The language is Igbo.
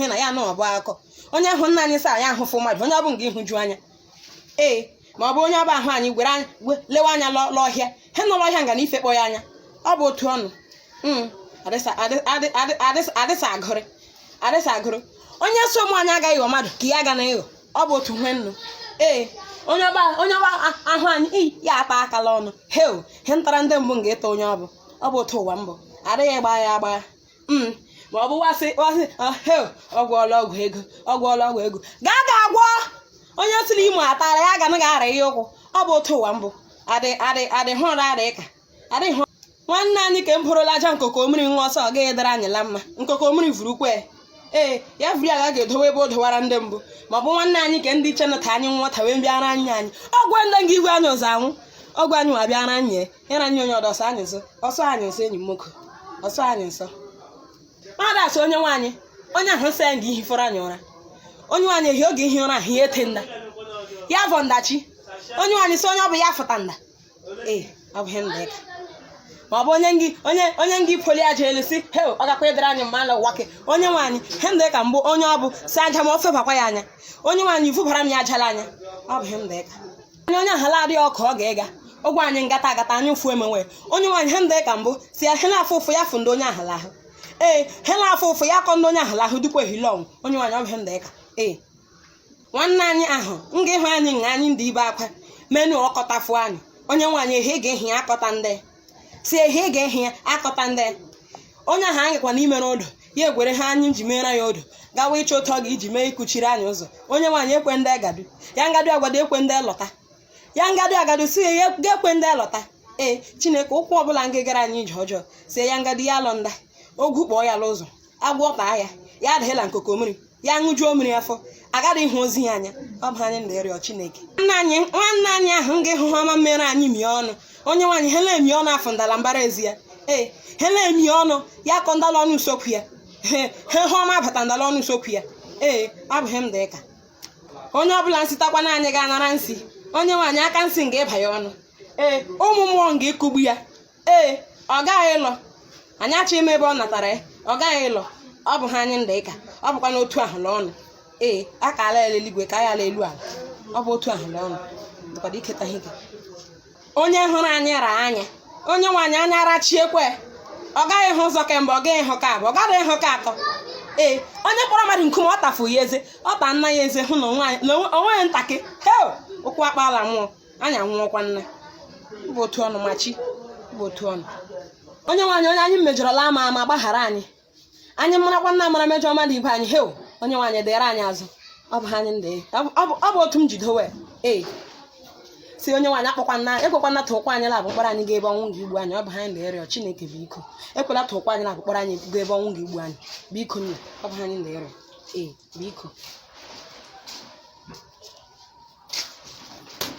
ihe na ya na ọbụ akọ onye hụ nna anyị saa ya ahụfụ mmadụ onye ọ bụ nga ịhụju anya ma ọ bụ onye ọba ahụ anyị gwere lewe anya l'ọhịa he nọ l'ọhịa nga na ife kpọ ya anya ọ bụ otu ọnụ adịsa agụrụ onye so ụmụ anyị agaghị ịghọ mmadụ ka ya ga na ịghọ ọ bụ otu nwe nnu onye ọba ahụ anyị ya ata akala ọnụ he ntara ndị mbụ nga ịta onye ọ bụ otu ụwa mbụ adịghị gba ya agba ma ọ bụ wasị ọgwụọla ọgwụ ego gaa ga-agwọ onye siri imo atara ya ga na ga-ara ya ụkwụ ọ bụ otu ụwa mbụ adịghị nwanne anyị ka m bụrụla aja nkoko mmiri nwa ọsọ ọ gaghị dara anyị la mma nkoko mmiri vurukwe ya vuri aga ga-edowe ebe o dowara ndị mbụ ma ọ bụ nwanne anyị ka ndị cheneta anyị nwata wee bịara anyị ọgwụ ndị nga igwe anyị ụzọ anwụ ọgwụ anyị nwa bịara anyị ịra anyị onye ọdọsọ anyị nso ọsọ anyị nso enyi m nwoke ọsọ anyị nso mmadụ asị onye nwaanyị onye ahụ sị nga ihi fọrọ anyị ụra onye nwaanyị ehi oge ihi ụra ahụ ya ete nda ya vọ ndachi onye nwaanyị sị onye ọ bụ ya fụta nda ọ bụ ihe ndịka ma ọ bụ onye ngị poli aja elu si ọ gakwa ịdara anyị mma ala ụwake onye nwaanyị he ndịka mbụ onye ọ bụ si aja ma ofe bakwa ya anya onye nwaanyị vụbara m ya ajala anya ọ bụ ihe ndịka onye ahala adịghị ọkụ ọ ga-ịga ụgwọ anyị ngata agata anyị ụfụ emenwe onye nwaanyị he ndịka mbụ si ya hela afụ ụfụ ya fụ ndị onye ahala ahụ hela afụ ụfụ ya kọ ndị onye ahala ahụ dịkwa ehile ọnwụ onye nwaanyị ọ bụ ihe ndịka nwanne anyị ahụ nga ịhụ anyị nga anyị ndị ibe akwa menu ọkọtafụ anyị onye nwaanyị ehi ga-ehi ya akọta ndị si ehi ga-ehi ya akọta ndị onye ahụ anyị gakwa n'ime n'odo ya egwere ha anyị ji mere ya odo gawa ịchọ otu ọ ga iji mee ikuchiri anyị ụzọ onye nwaanyị ekwe ndị agadu ya ngadu agwado ekwe ndị lọta ya ngadu agadu si ya ga-ekwe ndị lọta Chineke ụkwụ ọbụla nga gara anyị ije ọjọọ si ya ngadu ya lọ nda ogu kpọọ ya n'ụzọ agwọ taa ya adịghịla nkoko mmiri ya ṅụjuo mmiri afọ agada ịhụ ozi ya anya ọ bụ anyị na-arịọ Chineke nwanne anyị ahụ nga ịhụ ọma mmere anyị mie ọnụ onye nwaanyị hele emi ọnụ afọ ndala mbara ezi ya hele emi ọnụ ya kọ ndala ọnụ usokwu ya he hụ ọma bata ndala ọnụ usokwu ya ọ bụ ihe m dịka onye ọbụla nsịtakwa na anyị ga-anara nsị onye nwaanyị aka nsị nga ịba ya ọnụ ụmụ mmụọ nga ịkụgbu ya ọ gaghị ịlọ anyị achọ ime ebe ọ natara ya ọ gaghị ịlọ ọ bụ ha anyị ndịka ọ bụkwa n'otu ahụ n'ọnụ aka ala eluigwe ka ya ala elu ala ọ bụ otu ahụ n'ọnụ dịkwado iketa ihe gị onye hụrụ anyị ra anya onye nwaanyị anya arachiekwe ọ gaghị ịhụ ụzọ kemgbe ọ gaghị ịhụ ka abụọ ọ gaghị ịhụ ka atọ onye kpọrọ mmadụ nkume ọ tafu ya eze ọ ta nna ya eze hụ na onweghị ntakị ụkwụ akpala mmụọ anya nwụọkwa nna bụ otu ọnụ machi bụ otu ọnụ onye nwaanyị onye anyị mejọrọla ama gbaghara anyị marakwa nna mara mejọ mmadụ ibe anyị onye nwaanyị dịrị anyị azụ ọ bụ anyị ndị ọ bụ otu m jidowe si onye nwaanyị akpọkwa nna ekwekwa nna tụkwa anyị labụ kpọrọ anyị ga ebe ọnwụ ga-igbu anyị ọ bụ anyị na-erịọ Chineke biko ekwela tụkwa anyị labụ kpọrọ anyị ga ebe ọnwụ ga-igbu anyị biko nna ọ bụ anyị na-erịọ biko